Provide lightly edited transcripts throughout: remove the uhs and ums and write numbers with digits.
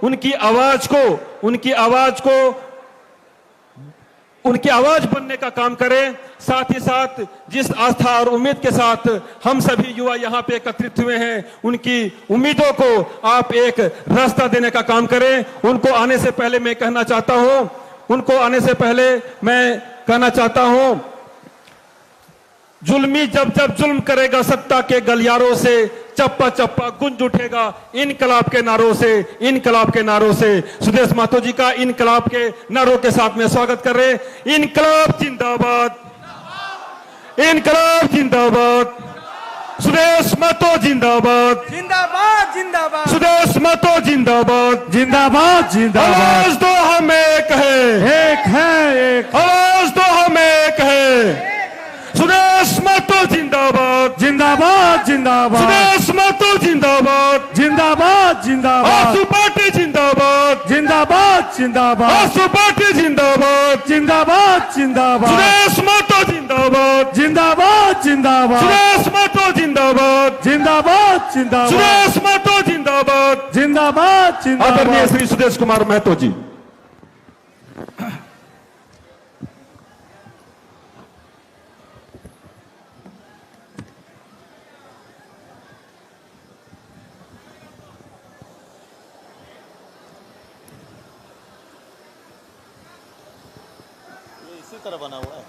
उनकी आवाज बनने का काम करें। साथ ही साथ जिस आस्था और उम्मीद के साथ हम सभी युवा यहाँ पे एकत्रित हुए हैं, उनकी उम्मीदों को आप एक रास्ता देने का काम करें। उनको आने से पहले मैं कहना चाहता हूं, जुल्मी जब जब जुल्म करेगा सत्ता के गलियारों से, चप्पा चप्पा गुंज उठेगा इनकलाब के नारों से। सुदेश महतो जी का इनकलाब के नारों के साथ में स्वागत कर रहे। इनकलाब जिंदाबाद, इनकलाब जिंदाबाद, सुदेश महतो जिंदाबाद, जिंदाबाद जिंदाबाद, सुदेश महतो जिंदाबाद, जिंदाबाद जिंदाबाद। आवाज दो हम एक है, एक है एक, आवाज दो हम एक है। सुदेश महतो जिंदाबाद, जिंदाबाद जिंदाबाद, सुदेश महतो जिंदाबाद, जिंदाबाद जिंदाबाद, आसू पार्टी जिंदाबाद, जिंदाबाद जिंदाबाद, आसू पार्टी जिंदाबाद, जिंदाबाद जिंदाबाद, सुदेश महतो जिंदाबाद, जिंदाबाद जिंदाबाद, सुदेश महतो जिंदाबाद, जिंदाबाद जिंदाबाद, सुदेश महतो जिंदाबाद, जिंदाबाद जिंदाबाद। आदरणीय श्री सुदेश कुमार महतो जी। इसी तरह बना हुआ है।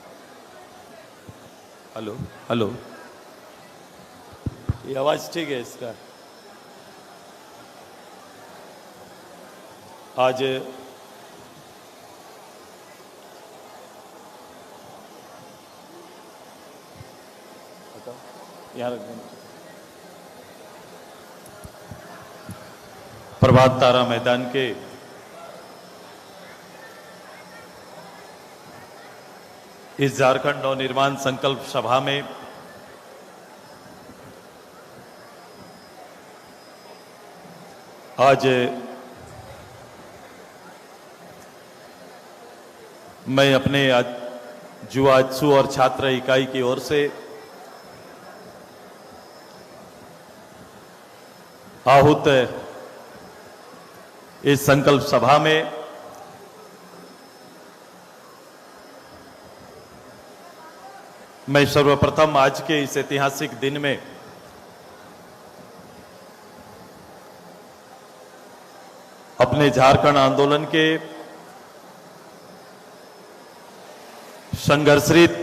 हेलो हेलो, ये आवाज ठीक है इसका। आज यहाँ रख देना। प्रभात तारा मैदान के इस झारखंड नवनिर्माण संकल्प सभा में आज मैं अपने जुआजसू और छात्र इकाई की ओर से आहूत इस संकल्प सभा में मैं सर्वप्रथम आज के इस ऐतिहासिक दिन में अपने झारखंड आंदोलन के संघर्षरत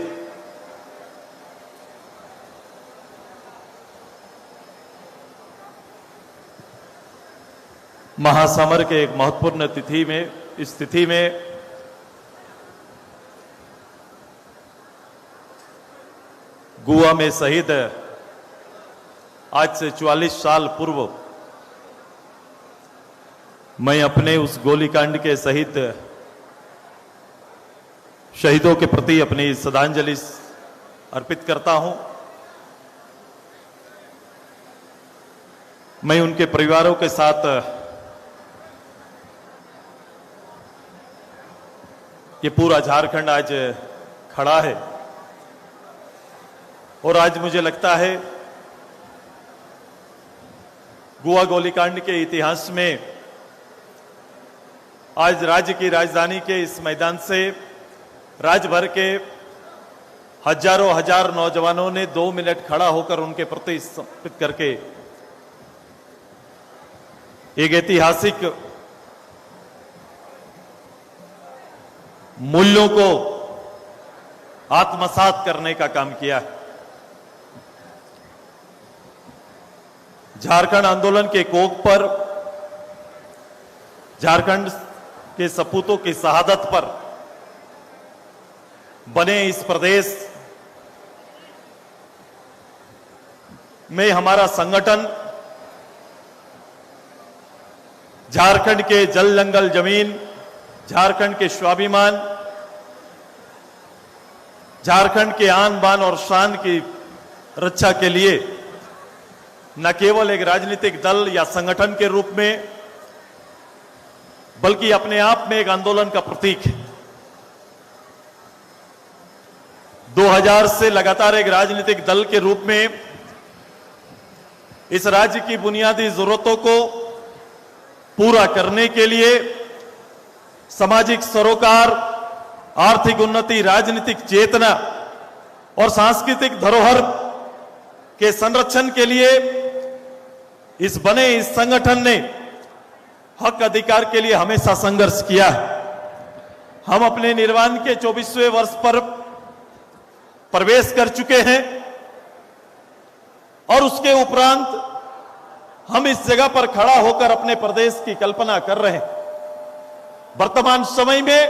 महासमर के एक महत्वपूर्ण तिथि में गोवा में शहीद आज से 44 साल पूर्व मैं अपने उस गोलीकांड के शहीदों के प्रति अपनी श्रद्धांजलि अर्पित करता हूं। मैं उनके परिवारों के साथ ये पूरा झारखंड आज खड़ा है और आज मुझे लगता है गोवा गोलीकांड के इतिहास में आज राज्य की राजधानी के इस मैदान से राज्य भर के हजारों हजार नौजवानों ने 2 मिनट खड़ा होकर उनके प्रति समर्पित करके एक ऐतिहासिक मूल्यों को आत्मसात करने का काम किया है। झारखंड आंदोलन के कोख पर, झारखंड के सपूतों की शहादत पर बने इस प्रदेश में हमारा संगठन झारखंड के जल जंगल जमीन, झारखंड के स्वाभिमान, झारखंड के आन बान और शान की रक्षा के लिए न केवल एक राजनीतिक दल या संगठन के रूप में बल्कि अपने आप में एक आंदोलन का प्रतीक है। 2000 से लगातार एक राजनीतिक दल के रूप में इस राज्य की बुनियादी जरूरतों को पूरा करने के लिए सामाजिक सरोकार, आर्थिक उन्नति, राजनीतिक चेतना और सांस्कृतिक धरोहर के संरक्षण के लिए इस संगठन ने हक अधिकार के लिए हमेशा संघर्ष किया है। हम अपने निर्माण के 24वें वर्ष पर प्रवेश कर चुके हैं और उसके उपरांत हम इस जगह पर खड़ा होकर अपने प्रदेश की कल्पना कर रहे हैं। वर्तमान समय में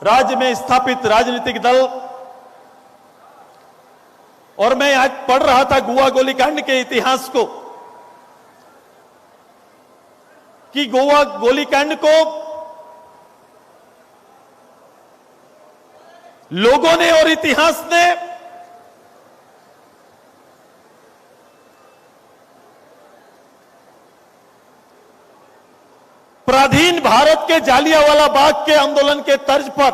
राज्य में स्थापित राजनीतिक दल, और मैं आज पढ़ रहा था गोवा गोलीकांड के इतिहास को, कि गोवा गोलीकांड को लोगों ने और इतिहास ने पराधीन भारत के जालियांवाला बाग के आंदोलन के तर्ज पर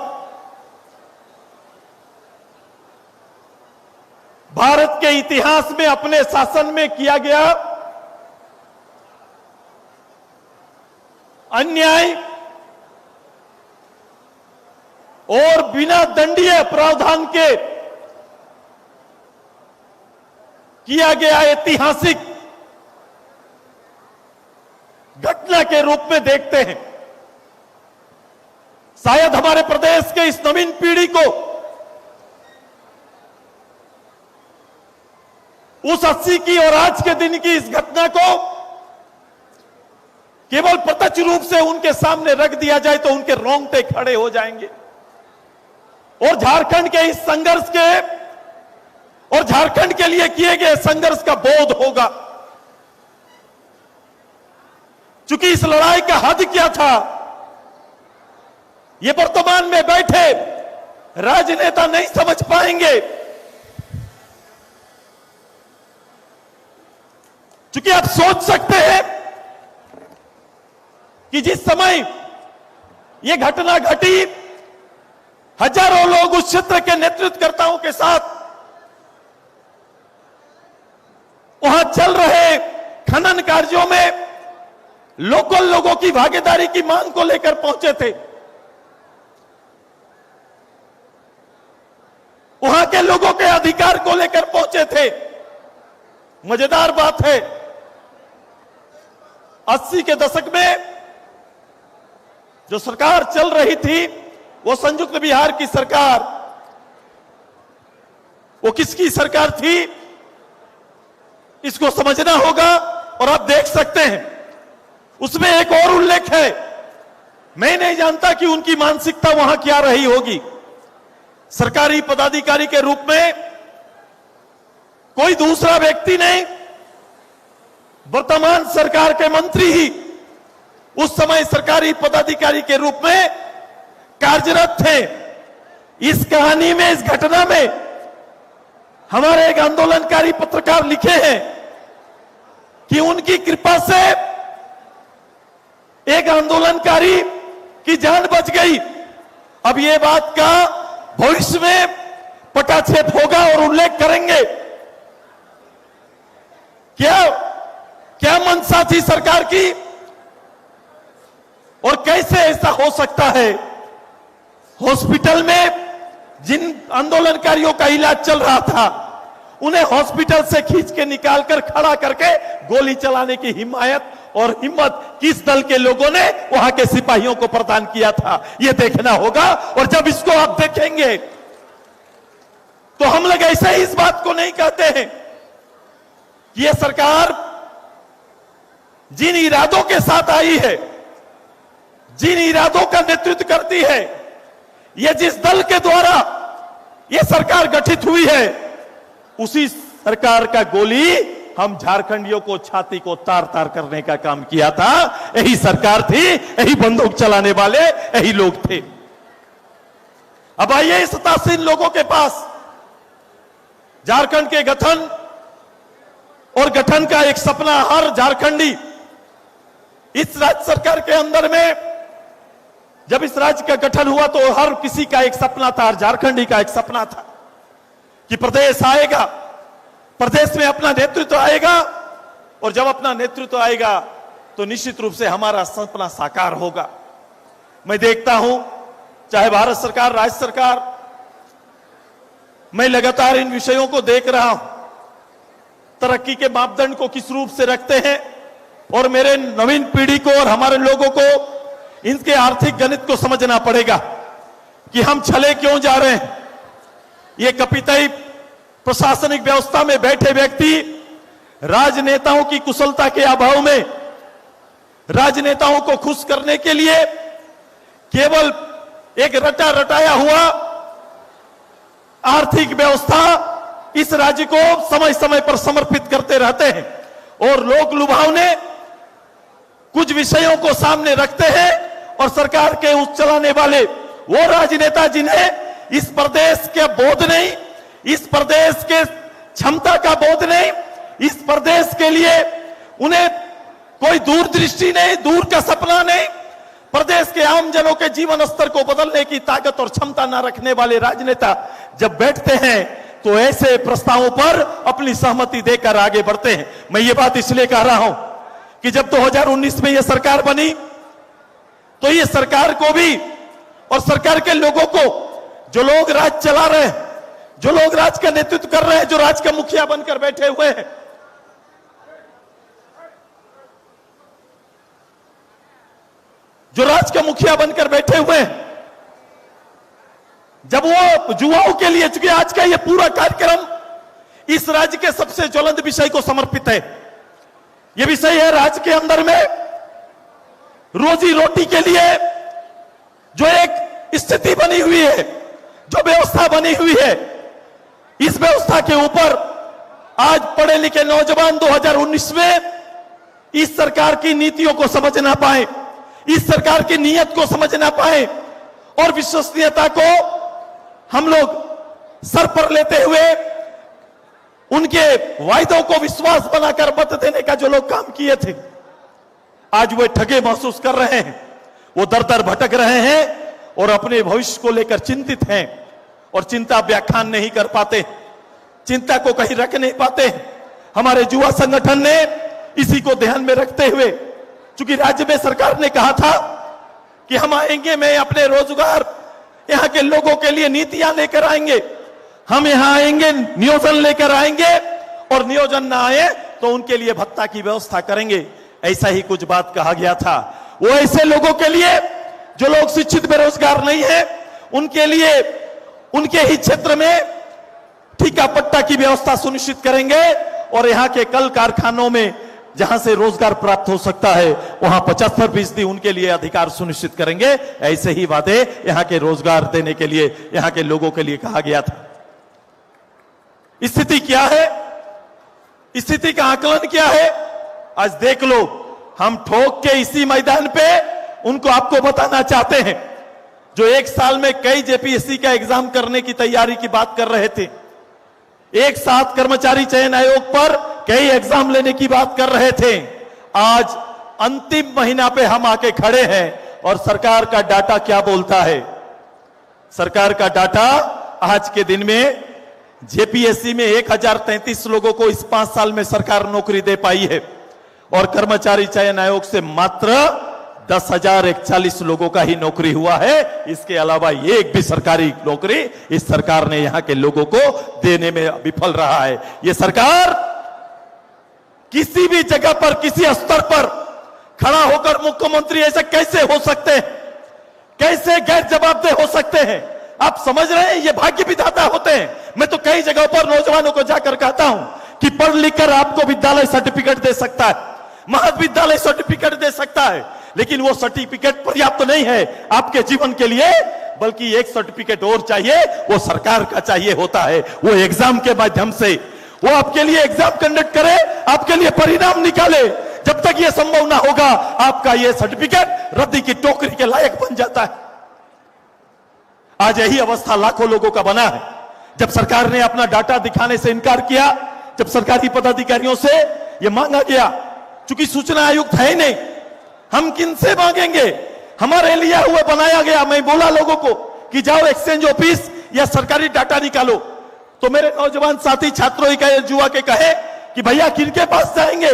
भारत के इतिहास में अपने शासन में किया गया अन्याय और बिना दंडीय प्रावधान के किया गया ऐतिहासिक घटना के रूप में देखते हैं। शायद हमारे प्रदेश के इस नवीन पीढ़ी को उस 80 की और आज के दिन की इस घटना को केवल प्रत्यक्ष रूप से उनके सामने रख दिया जाए तो उनके रोंगटे खड़े हो जाएंगे और झारखंड के इस संघर्ष के और झारखंड के लिए किए गए संघर्ष का बोध होगा। चूंकि इस लड़ाई का हद क्या था, ये वर्तमान में बैठे राजनेता नहीं समझ पाएंगे। चूंकि आप सोच सकते हैं कि जिस समय यह घटना घटी, हजारों लोग उस क्षेत्र के नेतृत्वकर्ताओं के साथ वहां चल रहे खनन कार्यों में लोकल लोगों की भागीदारी की मांग को लेकर पहुंचे थे। वहां के लोगों के अधिकार को लेकर पहुंचे थे। मजेदार बात है, 80 के दशक में जो सरकार चल रही थी वो संयुक्त बिहार की सरकार, वो किसकी सरकार थी इसको समझना होगा। और आप देख सकते हैं उसमें एक और उल्लेख है, मैं नहीं जानता कि उनकी मानसिकता वहां क्या रही होगी। सरकारी पदाधिकारी के रूप में कोई दूसरा व्यक्ति नहीं, वर्तमान सरकार के मंत्री ही उस समय सरकारी पदाधिकारी के रूप में कार्यरत थे। इस कहानी में, इस घटना में हमारे एक आंदोलनकारी पत्रकार लिखे हैं कि उनकी कृपा से एक आंदोलनकारी की जान बच गई। अब ये बात का भविष्य में पटाक्षेप होगा और उल्लेख करेंगे। क्या मंशा थी सरकार की और कैसे ऐसा हो सकता है। हॉस्पिटल में जिन आंदोलनकारियों का इलाज चल रहा था उन्हें हॉस्पिटल से खींच के निकालकर खड़ा करके गोली चलाने की हिम्मत और हिम्मत किस दल के लोगों ने वहां के सिपाहियों को प्रदान किया था, यह देखना होगा। और जब इसको आप देखेंगे तो हम लोग ऐसे ही इस बात को नहीं कहते हैं कि यह सरकार जिन इरादों के साथ आई है, जिन इरादों का नेतृत्व करती है, यह जिस दल के द्वारा यह सरकार गठित हुई है, उसी सरकार का गोली हम झारखंडियों को छाती को तार तार करने का काम किया था। यही सरकार थी, यही बंदूक चलाने वाले यही लोग थे। अब आइए इस सत्तासीन लोगों के पास झारखंड के गठन और गठन का एक सपना हर झारखंडी इस राज्य सरकार के अंदर में, जब इस राज्य का गठन हुआ तो हर किसी का एक सपना था, हर झारखंडी का एक सपना था कि प्रदेश आएगा, प्रदेश में अपना नेतृत्व आएगा और जब अपना नेतृत्व आएगा तो निश्चित रूप से हमारा सपना साकार होगा। मैं देखता हूं चाहे भारत सरकार, राज्य सरकार, मैं लगातार इन विषयों को देख रहा हूं, तरक्की के मापदंड को किस रूप से रखते हैं, और मेरे नवीन पीढ़ी को और हमारे लोगों को इनके आर्थिक गणित को समझना पड़ेगा कि हम छले क्यों जा रहे हैं। ये कपितई प्रशासनिक व्यवस्था में बैठे व्यक्ति राजनेताओं की कुशलता के अभाव में राजनेताओं को खुश करने के लिए केवल एक रटा रटाया हुआ आर्थिक व्यवस्था इस राज्य को समय समय पर समर्पित करते रहते हैं, और लोक लुभावने कुछ विषयों को सामने रखते हैं, और सरकार के उस चलाने वाले वो राजनेता जिन्हें इस प्रदेश के बोध नहीं, इस प्रदेश के क्षमता का बोध नहीं, इस प्रदेश के लिए उन्हें कोई दूरदृष्टि नहीं, दूर का सपना नहीं, प्रदेश के आम जनों के जीवन स्तर को बदलने की ताकत और क्षमता न रखने वाले राजनेता जब बैठते हैं तो ऐसे प्रस्तावों पर अपनी सहमति देकर आगे बढ़ते हैं। मैं ये बात इसलिए कह रहा हूं कि जब 2019 में यह सरकार बनी तो ये सरकार को भी और सरकार के लोगों को, जो लोग राज चला रहे हैं, जो लोग राज का नेतृत्व कर रहे हैं, जो राज का मुखिया बनकर बैठे हुए हैं, जो राज का मुखिया बनकर बैठे हुए हैं, जब वो युवाओं के लिए, चूंकि आज का ये पूरा कार्यक्रम इस राज्य के सबसे ज्वलंत विषय को समर्पित है। यह विषय है राज्य के अंदर में रोजी रोटी के लिए जो एक स्थिति बनी हुई है, जो व्यवस्था बनी हुई है, इस व्यवस्था के ऊपर आज पढ़े लिखे नौजवान 2019 में इस सरकार की नीतियों को समझ ना पाए, इस सरकार की नीयत को समझ ना पाए, और विश्वसनीयता को हम लोग सर पर लेते हुए उनके वायदों को विश्वास बनाकर मत देने का जो लोग काम किए थे, आज वे ठगे महसूस कर रहे हैं, वो दर दर भटक रहे हैं और अपने भविष्य को लेकर चिंतित हैं, और चिंता व्याख्यान नहीं कर पाते, चिंता को कहीं रख नहीं पाते। हमारे युवा संगठन ने इसी को ध्यान में रखते हुए, चूंकि राज्य में सरकार ने कहा था कि हम आएंगे, मैं अपने रोजगार यहां के लोगों के लिए नीतियां लेकर आएंगे, हम यहां आएंगे, नियोजन लेकर आएंगे, और नियोजन ना आए तो उनके लिए भत्ता की व्यवस्था करेंगे, ऐसा ही कुछ बात कहा गया था। वो ऐसे लोगों के लिए जो लोग शिक्षित बेरोजगार नहीं है, उनके लिए उनके ही क्षेत्र में ठीका पट्टा की व्यवस्था सुनिश्चित करेंगे, और यहां के कल कारखानों में जहां से रोजगार प्राप्त हो सकता है वहां 75% उनके लिए अधिकार सुनिश्चित करेंगे। ऐसे ही वादे यहां के रोजगार देने के लिए, यहां के लोगों के लिए कहा गया था। स्थिति क्या है, स्थिति का आकलन क्या है, आज देख लो। हम ठोक के इसी मैदान पे उनको आपको बताना चाहते हैं जो एक साल में कई जेपीएससी का एग्जाम करने की तैयारी की बात कर रहे थे, एक साथ कर्मचारी चयन आयोग पर कई एग्जाम लेने की बात कर रहे थे। आज अंतिम महीना पे हम आके खड़े हैं और सरकार का डाटा क्या बोलता है। सरकार का डाटा आज के दिन में जेपीएससी में 1033 लोगों को इस 5 साल में सरकार नौकरी दे पाई है, और कर्मचारी चयन आयोग से मात्र 10,041 लोगों का ही नौकरी हुआ है। इसके अलावा एक भी सरकारी नौकरी इस सरकार ने यहां के लोगों को देने में विफल रहा है। यह सरकार किसी भी जगह पर, किसी स्तर पर खड़ा होकर मुख्यमंत्री ऐसे कैसे हो सकते हैं, कैसे गैर जवाबदेह हो सकते हैं। आप समझ रहे हैं, ये भाग्य विधाता होते हैं। मैं तो कई जगहों पर नौजवानों को जाकर कहता हूं कि पढ़ लिख कर आपको विद्यालय सर्टिफिकेट दे सकता है, महाविद्यालय सर्टिफिकेट दे सकता है, लेकिन वो सर्टिफिकेट पर्याप्त नहीं है आपके जीवन के लिए, बल्कि एक सर्टिफिकेट और चाहिए, वो सरकार का चाहिए होता है। वो एग्जाम के माध्यम से वो आपके लिए एग्जाम कंडक्ट करे, आपके लिए परिणाम निकाले। जब तक ये संभव ना होगा, आपका ये सर्टिफिकेट रद्दी की टोकरी के लायक बन जाता है। आज यही अवस्था लाखों लोगों का बना है। जब सरकार ने अपना डाटा दिखाने से इनकार किया, जब सरकारी पदाधिकारियों से यह मांगा गया, चूंकि सूचना आयुक्त है ही नहीं, हम किनसे मांगेंगे, हमारे लिया हुआ बनाया गया। मैं बोला लोगों को कि जाओ एक्सचेंज ऑफिस या सरकारी डाटा निकालो, तो मेरे नौजवान साथी छात्रों का युवा के कहे कि भैया किनके पास जाएंगे,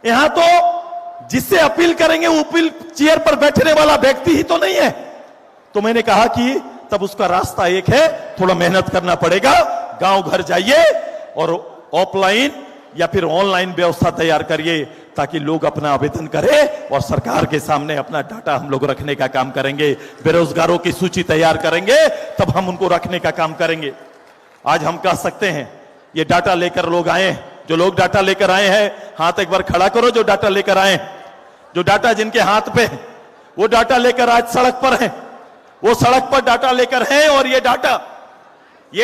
यहां तो जिससे अपील करेंगे वो अपील चेयर पर बैठने वाला व्यक्ति ही तो नहीं है। तो मैंने कहा कि तब उसका रास्ता एक है, थोड़ा मेहनत करना पड़ेगा, गांव घर जाइए और ऑफलाइन या फिर ऑनलाइन व्यवस्था तैयार करिए ताकि लोग अपना आवेदन करें और सरकार के सामने अपना डाटा हम लोग रखने का काम करेंगे। बेरोजगारों की सूची तैयार करेंगे तब हम उनको रखने का काम करेंगे। आज हम कह सकते हैं ये डाटा लेकर लोग आए, जो लोग डाटा लेकर आए हैं हाथ एक बार खड़ा करो। जो डाटा लेकर आए, जो डाटा जिनके हाथ पे है वो डाटा लेकर आज सड़क पर है, वो सड़क पर डाटा लेकर हैं। और ये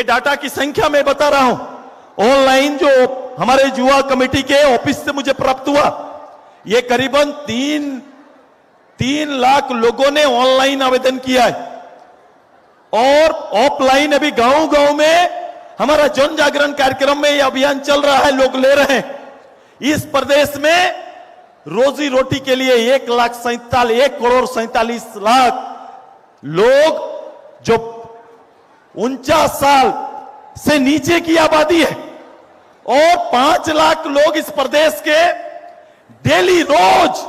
डाटा की संख्या मैं बता रहा हूं, ऑनलाइन जो हमारे युवा कमेटी के ऑफिस से मुझे प्राप्त हुआ, ये करीबन 3 लाख लोगों ने ऑनलाइन आवेदन किया है। और ऑफलाइन अभी गांव-गांव में हमारा जन जागरण कार्यक्रम में यह अभियान चल रहा है, लोग ले रहे हैं। इस प्रदेश में रोजी रोटी के लिए 1,47,00,000 लोग जो 49 साल से नीचे की आबादी है और 5 लाख लोग इस प्रदेश के डेली रोज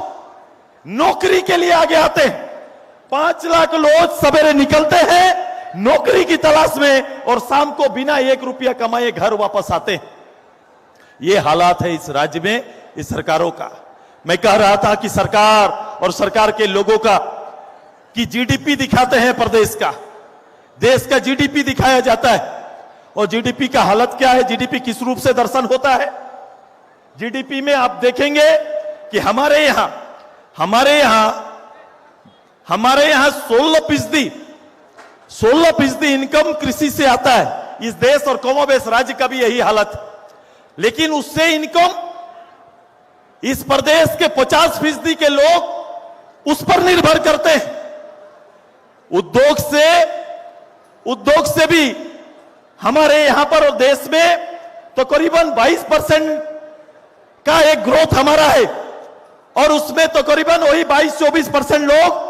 नौकरी के लिए आगे आते हैं। 5 लाख लोग सवेरे निकलते हैं नौकरी की तलाश में और शाम को बिना 1 रुपया कमाए घर वापस आते हैं। ये हालात है इस राज्य में, इस सरकारों का। मैं कह रहा था कि सरकार और सरकार के लोगों का कि जीडीपी दिखाते हैं प्रदेश का, देश का जीडीपी दिखाया जाता है। और जीडीपी का हालत क्या है, जीडीपी किस रूप से दर्शन होता है? जीडीपी में आप देखेंगे कि हमारे यहां 16% इनकम कृषि से आता है। इस देश और कमोबेश राज्य का भी यही हालत है। लेकिन उससे इनकम इस प्रदेश के 50% के लोग उस पर निर्भर करते हैं। उद्योग से भी हमारे यहां पर और देश में तो करीबन 22% का एक ग्रोथ हमारा है। और उसमें तो करीबन वही 22-24% लोग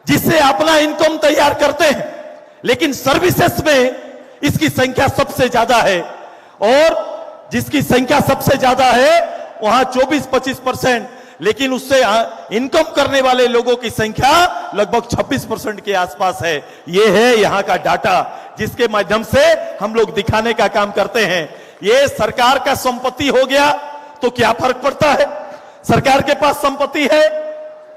जिससे अपना इनकम तैयार करते हैं। लेकिन सर्विसेज में इसकी संख्या सबसे ज्यादा है और जिसकी संख्या सबसे ज्यादा है वहां 24-25%, लेकिन उससे इनकम करने वाले लोगों की संख्या लगभग 26% के आसपास है। यह है यहां का डाटा जिसके माध्यम से हम लोग दिखाने का काम करते हैं। यह सरकार का संपत्ति हो गया तो क्या फर्क पड़ता है? सरकार के पास संपत्ति है,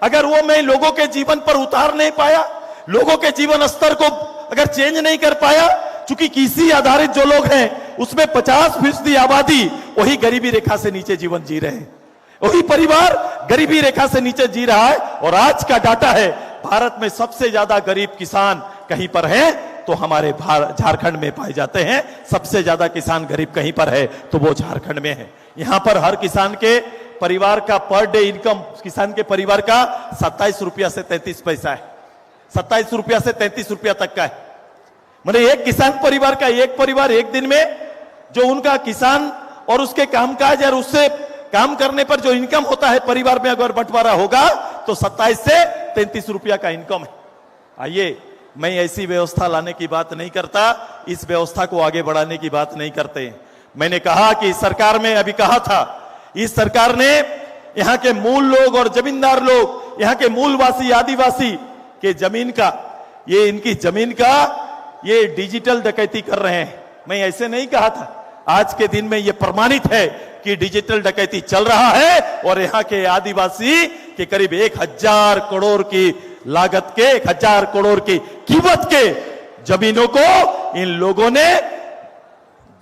अगर वो मैं लोगों के जीवन पर उतार नहीं पाया, लोगों के जीवन स्तर को अगर चेंज नहीं कर पाया, चूंकि कृषि आधारित जो लोग हैं उसमें 50% आबादी वही गरीबी रेखा से नीचे जीवन जी रहे हैं, वही परिवार गरीबी रेखा से नीचे जी रहा है। और आज का डाटा है भारत में सबसे ज्यादा गरीब किसान कहीं पर है तो हमारे झारखंड में पाए जाते हैं। सबसे ज्यादा किसान गरीब कहीं पर है तो वो झारखंड में है। यहां पर हर किसान के परिवार का पर डे इनकम किसान के परिवार का 27 रुपया से 33 पैसा है। 27 रुपया से 33 रुपया तक का है। मतलब एक किसान परिवार का एक परिवार एक दिन में जो उनका किसान और उसके कामकाज और उससे काम करने पर जो इनकम होता है परिवार में अगर बंटवारा होगा तो 27 से 33 रुपया का इनकम है। आइए, मैं ऐसी व्यवस्था लाने की बात नहीं करता, इस व्यवस्था को आगे बढ़ाने की बात नहीं करते। मैंने कहा कि सरकार में अभी कहा था, इस सरकार ने यहां के मूल लोग और जमींदार लोग, यहां के मूलवासी आदिवासी के जमीन का, ये इनकी जमीन का ये डिजिटल डकैती कर रहे हैं। मैं ऐसे नहीं कहा था, आज के दिन में ये प्रमाणित है कि डिजिटल डकैती चल रहा है और यहां के आदिवासी के करीब 1000 करोड़ की लागत के 1000 करोड़ की कीमत के जमीनों को इन लोगों ने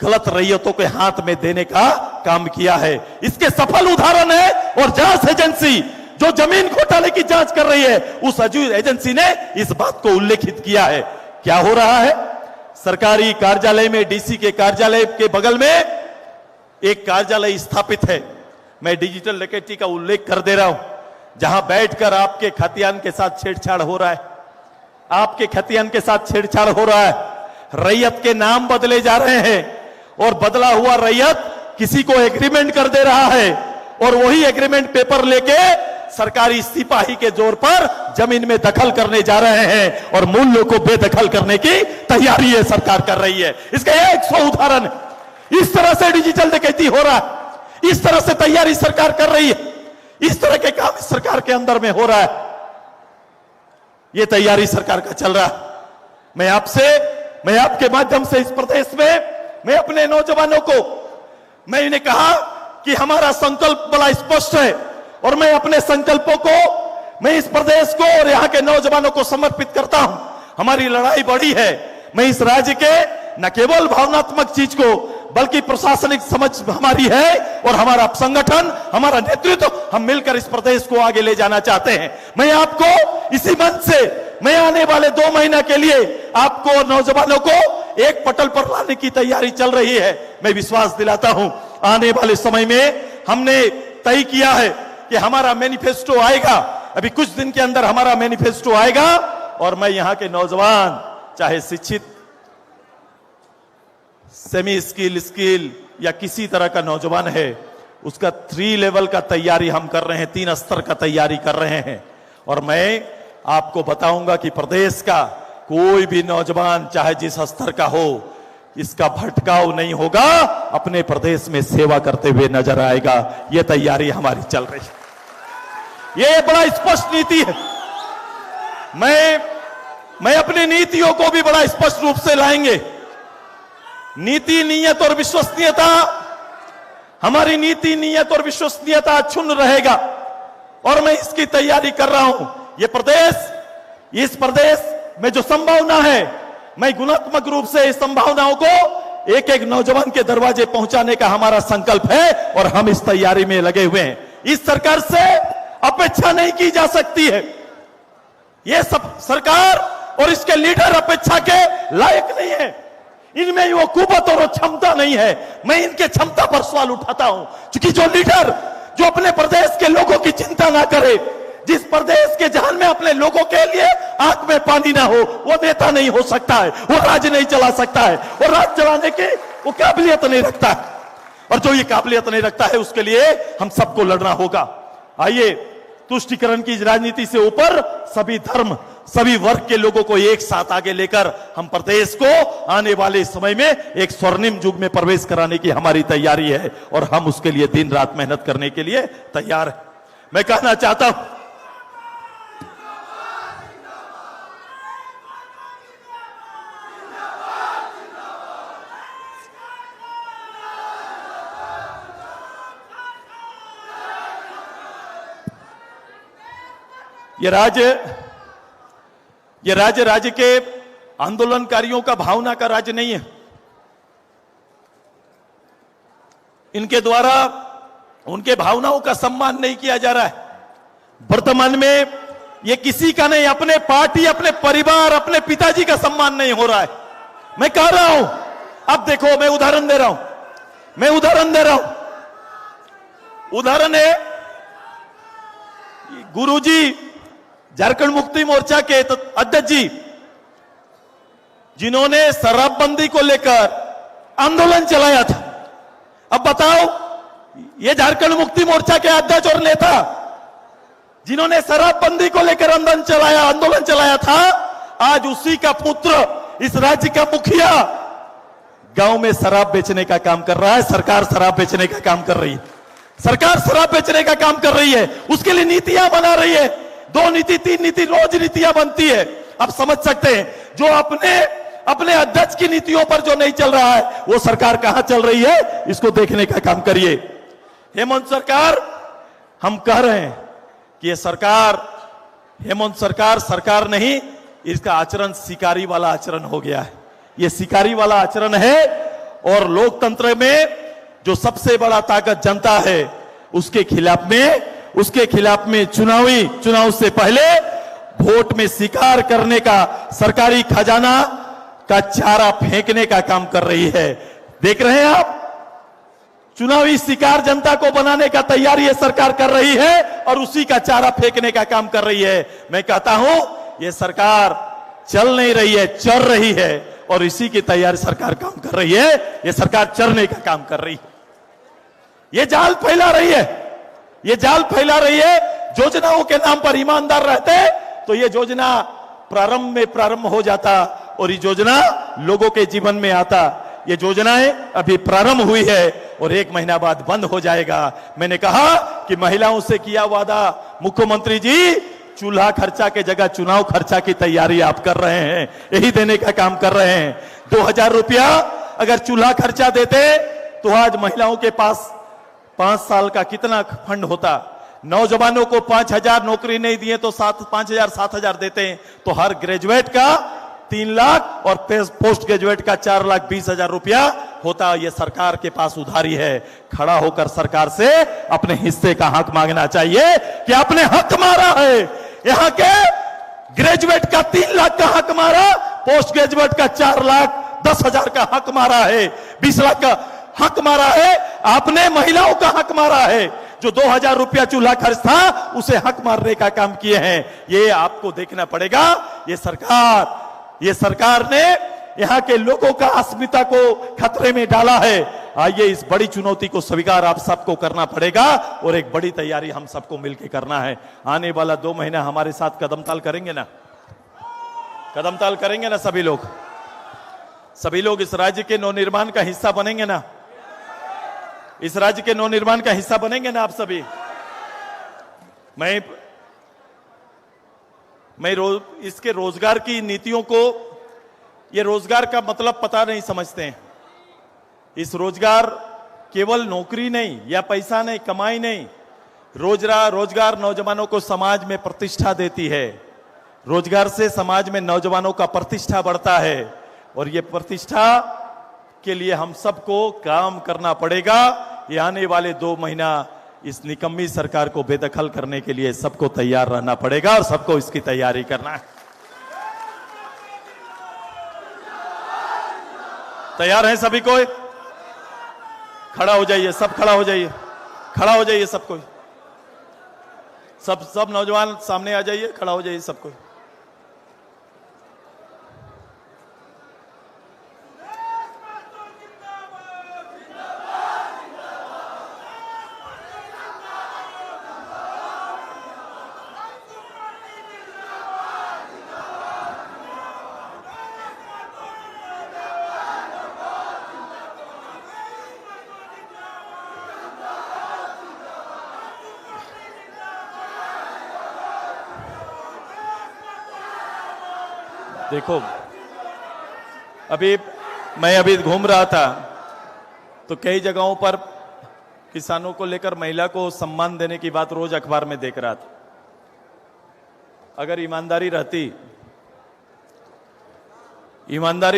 गलत रैयतों के हाथ में देने का काम किया है। इसके सफल उदाहरण है और जांच एजेंसी जो जमीन घोटाले की जांच कर रही है उस एजेंसी ने इस बात को उल्लेखित किया है। क्या हो रहा है? सरकारी कार्यालय में डीसी के कार्यालय के बगल में एक कार्यालय स्थापित है। मैं डिजिटल डकैती का उल्लेख कर दे रहा हूं, जहां बैठकर आपके खतियान के साथ छेड़छाड़ हो रहा है, आपके खतियान के साथ छेड़छाड़ हो रहा है। रैयत के नाम बदले जा रहे हैं और बदला हुआ रैयत किसी को एग्रीमेंट कर दे रहा है और वही एग्रीमेंट पेपर लेके सरकारी सिपाही के जोर पर जमीन में दखल करने जा रहे हैं और मूल्यों को बेदखल करने की तैयारी है सरकार कर रही है। इसका 100 उदाहरण है। इस तरह से डिजिटल डकैती हो रहा है, इस तरह से तैयारी सरकार कर रही है। इस तरह के काम इस सरकार के अंदर में हो रहा है। यह तैयारी सरकार का चल रहा है। मैं आपके माध्यम से इस प्रदेश में मैं अपने नौजवानों को मैं इन्हें कहा कि हमारा संकल्प बड़ा स्पष्ट है और मैं अपने संकल्पों को मैं इस प्रदेश को और यहां के नौजवानों को समर्पित करता हूं। हमारी लड़ाई बड़ी है। मैं इस राज्य के न केवल भावनात्मक चीज को बल्कि प्रशासनिक समझ हमारी है और हमारा संगठन, हमारा नेतृत्व, हम मिलकर इस प्रदेश को आगे ले जाना चाहते हैं। मैं आपको इसी मंच से मैं आने वाले 2 महीने के लिए आपको और नौजवानों को एक पटल पर लाने की तैयारी चल रही है। मैं विश्वास दिलाता हूं आने वाले समय में हमने तय किया है कि हमारा मैनिफेस्टो आएगा। अभी कुछ दिन के अंदर हमारा मैनिफेस्टो आएगा और मैं यहां के नौजवान, चाहे शिक्षित, सेमी स्किल या किसी तरह का नौजवान है, उसका 3 लेवल का तैयारी हम कर रहे हैं, 3 स्तर का तैयारी कर रहे हैं। और मैं आपको बताऊंगा कि प्रदेश का कोई भी नौजवान चाहे जिस स्तर का हो, इसका भटकाव नहीं होगा, अपने प्रदेश में सेवा करते हुए नजर आएगा। यह तैयारी हमारी चल रही है। यह बड़ा स्पष्ट नीति है। मैं अपनी नीतियों को भी बड़ा स्पष्ट रूप से लाएंगे। नीति, नीयत और विश्वसनीयता, हमारी नीति, नीयत और विश्वसनीयता क्षुण्ण रहेगा और मैं इसकी तैयारी कर रहा हूं। इस प्रदेश में जो संभावना है, मैं गुणात्मक रूप से इस संभावनाओं को एक एक नौजवान के दरवाजे पहुंचाने का हमारा संकल्प है और हम इस तैयारी में लगे हुए हैं। इस सरकार से अपेक्षा नहीं की जा सकती है। यह सब सरकार और इसके लीडर अपेक्षा के लायक नहीं है। इनमें वो कुवत और क्षमता नहीं है। मैं इनके क्षमता पर सवाल उठाता हूं, क्योंकि जो लीडर जो अपने प्रदेश के लोगों की चिंता ना करे, जिस प्रदेश के जहां में अपने लोगों के लिए आंख में पानी ना हो, वो नेता नहीं हो सकता है, वो राज्य नहीं चला सकता है, वो राज्य चलाने की वो काबिलियत नहीं रखता है। और जो ये काबिलियत नहीं रखता है, उसके लिए हम सबको लड़ना होगा। आइए, तुष्टीकरण की राजनीति से ऊपर सभी धर्म, सभी वर्ग के लोगों को एक साथ आगे लेकर हम प्रदेश को आने वाले समय में एक स्वर्णिम युग में प्रवेश कराने की हमारी तैयारी है और हम उसके लिए दिन रात मेहनत करने के लिए तैयार हैं। मैं कहना चाहता हूं, ये राज्य के आंदोलनकारियों का भावना का राज्य नहीं है। इनके द्वारा उनके भावनाओं का सम्मान नहीं किया जा रहा है। वर्तमान में ये किसी का नहीं, अपने पार्टी, अपने परिवार, अपने पिताजी का सम्मान नहीं हो रहा है। मैं कह रहा हूं, अब देखो, मैं उदाहरण दे रहा हूं। उदाहरण है गुरुजी, झारखंड मुक्ति मोर्चा के अध्यक्ष जी, जिन्होंने शराबबंदी को लेकर आंदोलन चलाया था। अब बताओ, ये झारखंड मुक्ति मोर्चा के अध्यक्ष और नेता जिन्होंने शराबबंदी को लेकर आंदोलन चलाया था, आज उसी का पुत्र, इस राज्य का मुखिया, गांव में शराब बेचने का काम कर रहा है। सरकार शराब बेचने का काम कर रही है। सरकार शराब बेचने का काम कर रही है, उसके लिए नीतियां बना रही है। 2 नीति, 3 नीति, रोज नीतियां बनती है। आप समझ सकते हैं, जो अपने अध्यक्ष की नीतियों पर जो नहीं चल रहा है, वो सरकार कहां चल रही है, इसको देखने का काम करिए। हेमंत सरकार, हम कह रहे हैं कि ये सरकार, हेमंत सरकार नहीं, इसका आचरण शिकारी वाला आचरण हो गया है। ये शिकारी वाला आचरण है और लोकतंत्र में जो सबसे बड़ा ताकत जनता है, उसके खिलाफ में चुनाव से पहले वोट में शिकार करने का, सरकारी खजाना का चारा फेंकने का काम कर रही है। देख रहे हैं आप, चुनावी शिकार जनता को बनाने का तैयारी ये सरकार कर रही है और उसी का चारा फेंकने का काम कर रही है। मैं कहता हूं, ये सरकार चल नहीं रही है, चल रही है और इसी की तैयारी सरकार काम कर रही है। ये सरकार चरने का काम कर रही है। ये जाल फैला रही है। योजनाओं के नाम पर ईमानदार रहते तो ये योजना प्रारंभ हो जाता और ये योजना लोगों के जीवन में आता। ये योजनाएं अभी प्रारंभ हुई है और 1 महीना बाद बंद हो जाएगा। मैंने कहा कि महिलाओं से किया वादा, मुख्यमंत्री जी चूल्हा खर्चा के जगह चुनाव खर्चा की तैयारी आप कर रहे हैं, यही देने का काम कर रहे हैं। 2000 रुपया अगर चूल्हा खर्चा देते तो आज महिलाओं के पास 5 साल का कितना फंड होता। नौजवानों को 5000 नौकरी नहीं दिए तो 5000 7000 देते हैं, तो हर ग्रेजुएट का 3 लाख और पोस्ट ग्रेजुएट का 4,20,000 रुपया होता। ये सरकार के पास उधारी है। खड़ा होकर सरकार से अपने हिस्से का हक मांगना चाहिए कि आपने हक मारा है। यहां के ग्रेजुएट का 3 लाख का हक मारा, पोस्ट ग्रेजुएट का 4,10,000 का हक मारा है, 20 लाख का हक मारा है। आपने महिलाओं का हक मारा है। जो 2000 रुपया चूल्हा खर्च था उसे हक मारने का काम किए हैं। ये आपको देखना पड़ेगा। ये सरकार ने यहां के लोगों का अस्मिता को खतरे में डाला है। आइए इस बड़ी चुनौती को स्वीकार आप सबको करना पड़ेगा और एक बड़ी तैयारी हम सबको मिलकर करना है। आने वाला 2 महीना हमारे साथ कदमताल करेंगे ना? कदमताल करेंगे ना सभी लोग? सभी लोग इस राज्य के नवनिर्माण का हिस्सा बनेंगे ना? इस राज्य के नवनिर्माण का हिस्सा बनेंगे ना आप सभी? इसके रोजगार की नीतियों को, ये रोजगार का मतलब पता नहीं समझते हैं। इस रोजगार केवल नौकरी नहीं या पैसा नहीं, कमाई नहीं। रोजगार नौजवानों को समाज में प्रतिष्ठा देती है। रोजगार से समाज में नौजवानों का प्रतिष्ठा बढ़ता है और ये प्रतिष्ठा के लिए हम सबको काम करना पड़ेगा। ये आने वाले 2 महीना इस निकम्मी सरकार को बेदखल करने के लिए सबको तैयार रहना पड़ेगा और सबको इसकी तैयारी करना है। तैयार हैं सभी कोई? खड़ा हो जाइए, सब खड़ा हो जाइए, खड़ा हो जाइए सब कोई। सब नौजवान सामने आ जाइए, खड़ा हो जाइए सब कोई। देखो, मैं अभी घूम रहा था तो कई जगहों पर किसानों को लेकर महिला को सम्मान देने की बात रोज अखबार में देख रहा था। अगर ईमानदारी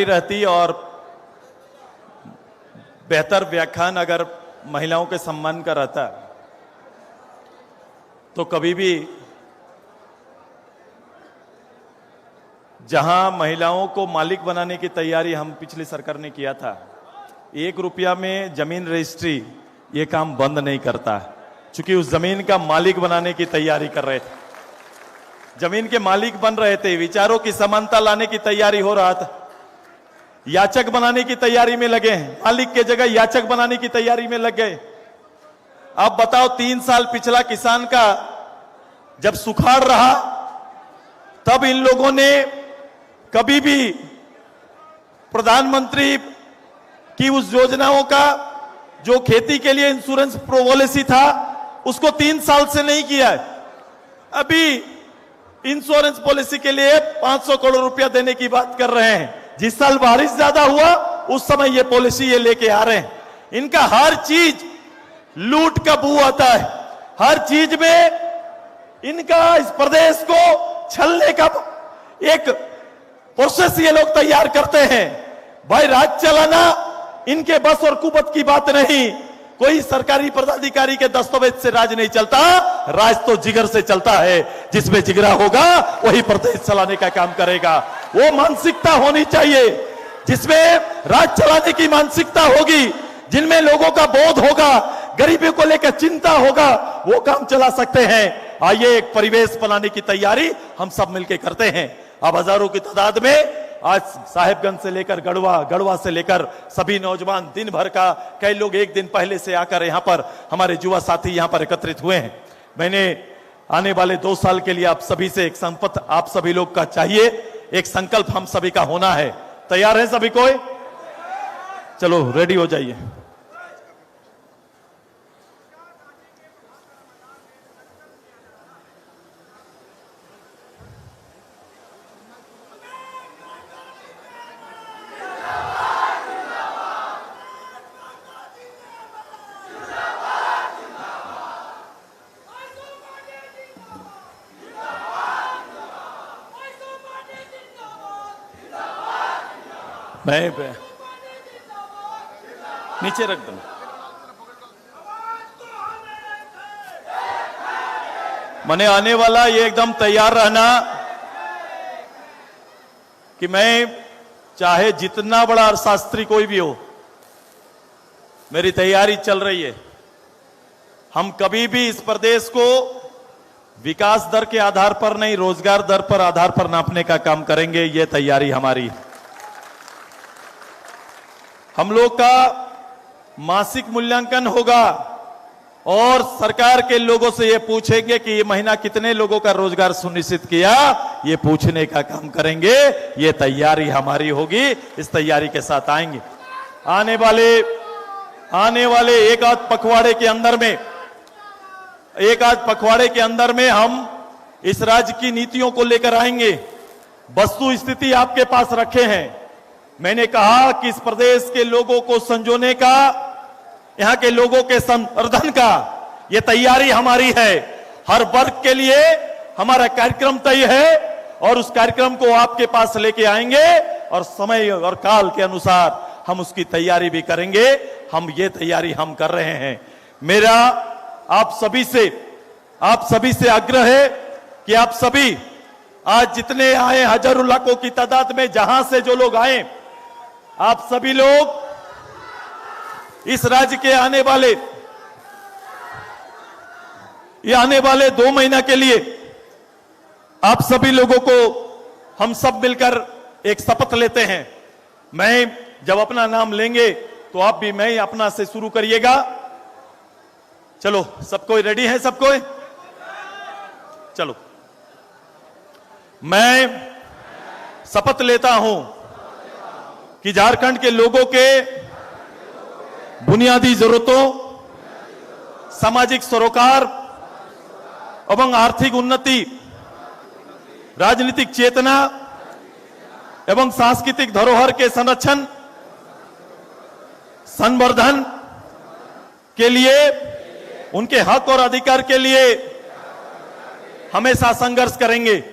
रहती और बेहतर व्याख्यान अगर महिलाओं के सम्मान का रहता तो कभी भी जहां महिलाओं को मालिक बनाने की तैयारी हम पिछली सरकार ने किया था, 1 रुपया में जमीन रजिस्ट्री ये काम बंद नहीं करता, क्योंकि उस जमीन का मालिक बनाने की तैयारी कर रहे थे, जमीन के मालिक बन रहे थे, विचारों की समानता लाने की तैयारी हो रहा था, याचक बनाने की तैयारी में लगे हैं, मालिक के जगह याचक बनाने की तैयारी में लग गए। अब बताओ 3 साल पिछला किसान का जब सुखाड़ रहा तब इन लोगों ने कभी भी प्रधानमंत्री की उस योजनाओं का जो खेती के लिए इंश्योरेंस पॉलिसी था उसको 3 साल से नहीं किया है। अभी इंश्योरेंस पॉलिसी के लिए 500 करोड़ रुपया देने की बात कर रहे हैं। जिस साल बारिश ज्यादा हुआ उस समय ये पॉलिसी ये लेके आ रहे हैं। इनका हर चीज लूट का बू आता है, हर चीज में इनका इस प्रदेश को छलने का एक प्रोसेस ये लोग तैयार करते हैं। भाई राज चलाना इनके बस और कुबत की बात नहीं। कोई सरकारी पदाधिकारी के दस्तावेज से राज नहीं चलता, राज तो जिगर से चलता है। जिसमें जिगरा होगा वही प्रदेश चलाने का काम करेगा। वो मानसिकता होनी चाहिए जिसमें राज चलाने की मानसिकता होगी, जिनमें लोगों का बोध होगा, गरीबी को लेकर चिंता होगा, वो काम चला सकते हैं। आइए एक परिवेश बनाने की तैयारी हम सब मिलकर करते हैं। अब हजारों की तादाद में आज साहेबगंज से लेकर गढ़वा से लेकर सभी नौजवान दिन भर का, कई लोग एक दिन पहले से आकर यहाँ पर हमारे युवा साथी यहाँ पर एकत्रित हुए हैं। मैंने आने वाले 2 साल के लिए आप सभी से एक संकल्प आप सभी लोग का चाहिए, एक संकल्प हम सभी का होना है। तैयार है सभी कोई? चलो रेडी हो जाइए। मैं नीचे रख दो। मैंने आने वाला ये एकदम तैयार रहना कि मैं चाहे जितना बड़ा अर्थशास्त्री कोई भी हो, मेरी तैयारी चल रही है। हम कभी भी इस प्रदेश को विकास दर के आधार पर नहीं, रोजगार दर पर आधार पर नापने का काम करेंगे। ये तैयारी हमारी। हम लोग का मासिक मूल्यांकन होगा और सरकार के लोगों से ये पूछेंगे कि ये महीना कितने लोगों का रोजगार सुनिश्चित किया, ये पूछने का काम करेंगे। ये तैयारी हमारी होगी, इस तैयारी के साथ आएंगे। आने वाले एक आध पखवाड़े के अंदर में हम इस राज्य की नीतियों को लेकर आएंगे। वस्तु स्थिति आपके पास रखे हैं। मैंने कहा कि इस प्रदेश के लोगों को संजोने का, यहां के लोगों के संवर्धन का ये तैयारी हमारी है। हर वर्ग के लिए हमारा कार्यक्रम तय है और उस कार्यक्रम को आपके पास लेके आएंगे और समय और काल के अनुसार हम उसकी तैयारी भी करेंगे। हम ये तैयारी हम कर रहे हैं। मेरा आप सभी से आग्रह है कि आप सभी आज जितने आए, हजारों लाखों की तादाद में जहां से जो लोग आए, आप सभी लोग इस राज्य के आने वाले 2 महीना के लिए आप सभी लोगों को हम सब मिलकर एक शपथ लेते हैं। मैं जब अपना नाम लेंगे तो आप भी मैं अपना से शुरू करिएगा। चलो, सब कोई रेडी है? सब कोई चलो। मैं शपथ लेता हूं कि झारखंड के लोगों के बुनियादी जरूरतों, सामाजिक सरोकार एवं आर्थिक उन्नति, राजनीतिक चेतना एवं सांस्कृतिक धरोहर के संरक्षण संवर्धन के लिए, उनके हक और अधिकार के लिए हमेशा संघर्ष करेंगे।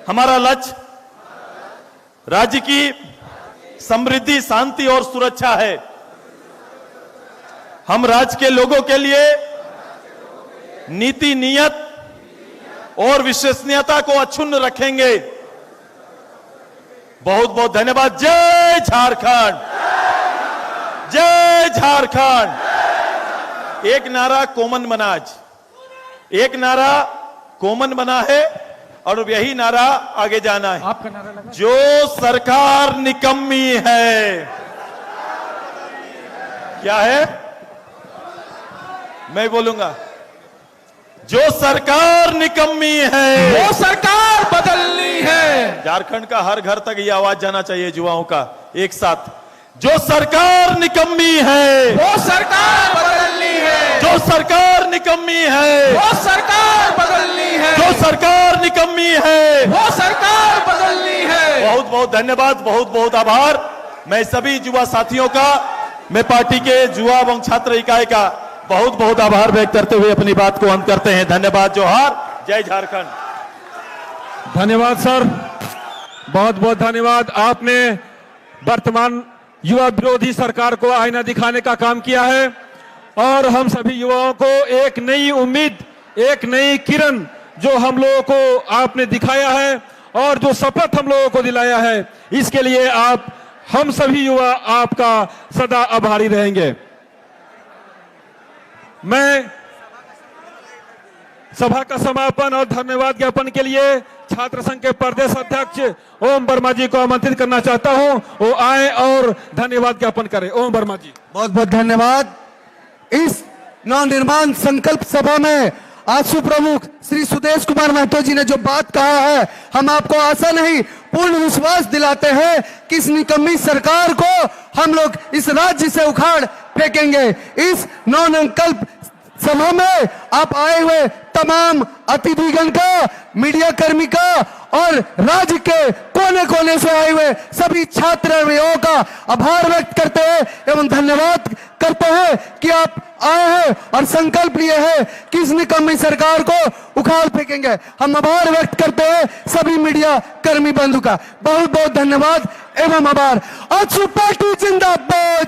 हमारा लक्ष्य राज्य की समृद्धि, शांति और सुरक्षा है। हम राज्य के लोगों के लिए नीति, नियत और विश्वसनीयता को अक्षुण्ण रखेंगे। बहुत बहुत धन्यवाद। जय झारखंड, जय झारखंड। एक नारा कॉमन बना, आज एक नारा कॉमन बना है और यही नारा आगे जाना है। आपका नारा लगा? जो सरकार निकम्मी है, क्या है? मैं बोलूंगा, जो सरकार निकम्मी है वो सरकार बदलनी है। झारखंड का हर घर तक ये आवाज जाना चाहिए युवाओं का एक साथ। जो सरकार निकम्मी है वो सरकार बदलनी है। जो सरकार निकम्मी है वो सरकार बदलनी है। जो सरकार निकम्मी है वो सरकार बदलनी है। बहुत बहुत धन्यवाद, बहुत बहुत आभार। मैं सभी युवा साथियों का, मैं पार्टी के युवा एवं छात्र इकाई का बहुत बहुत आभार व्यक्त करते हुए अपनी बात को अंत करते हैं। धन्यवाद, जोहार, जय झारखंड। धन्यवाद सर, बहुत बहुत धन्यवाद। आपने वर्तमान युवा विरोधी सरकार को आईना दिखाने का काम किया है और हम सभी युवाओं को एक नई उम्मीद, एक नई किरण जो हम लोगों को आपने दिखाया है और जो शपथ हम लोगों को दिलाया है, इसके लिए हम सभी युवा आपका सदा आभारी रहेंगे। मैं सभा का समापन और धन्यवाद ज्ञापन के लिए छात्र संघ के प्रदेश अध्यक्ष ओम वर्मा जी को आमंत्रित करना चाहता हूं, वो आए और धन्यवाद ज्ञापन करें। ओम वर्मा जी। बहुत बहुत धन्यवाद। इस नवनिर्माण संकल्प सभा में आशु प्रमुख श्री सुदेश कुमार महतो जी ने जो बात कहा है, हम आपको आशा नहीं पूर्ण विश्वास दिलाते हैं कि इस निकम्मी सरकार को हम लोग इस राज्य से उखाड़ फेंकेंगे। इस नवसंकल्प सभा में आप आए हुए तमाम अतिथिगण का मीडिया कर्मी का और राज्य के कोने कोने से आए हुए सभी छात्रों का आभार व्यक्त करते हैं एवं धन्यवाद करते हैं कि आप आए हैं और संकल्प लिए हैं कि इस निकम्मी सरकार को उखाड़ फेंकेंगे। हम आभार व्यक्त करते हैं सभी मीडिया कर्मी बंधु का। बहुत बहुत धन्यवाद एवं आभार। आजसू पार्टी जिंदाबाद।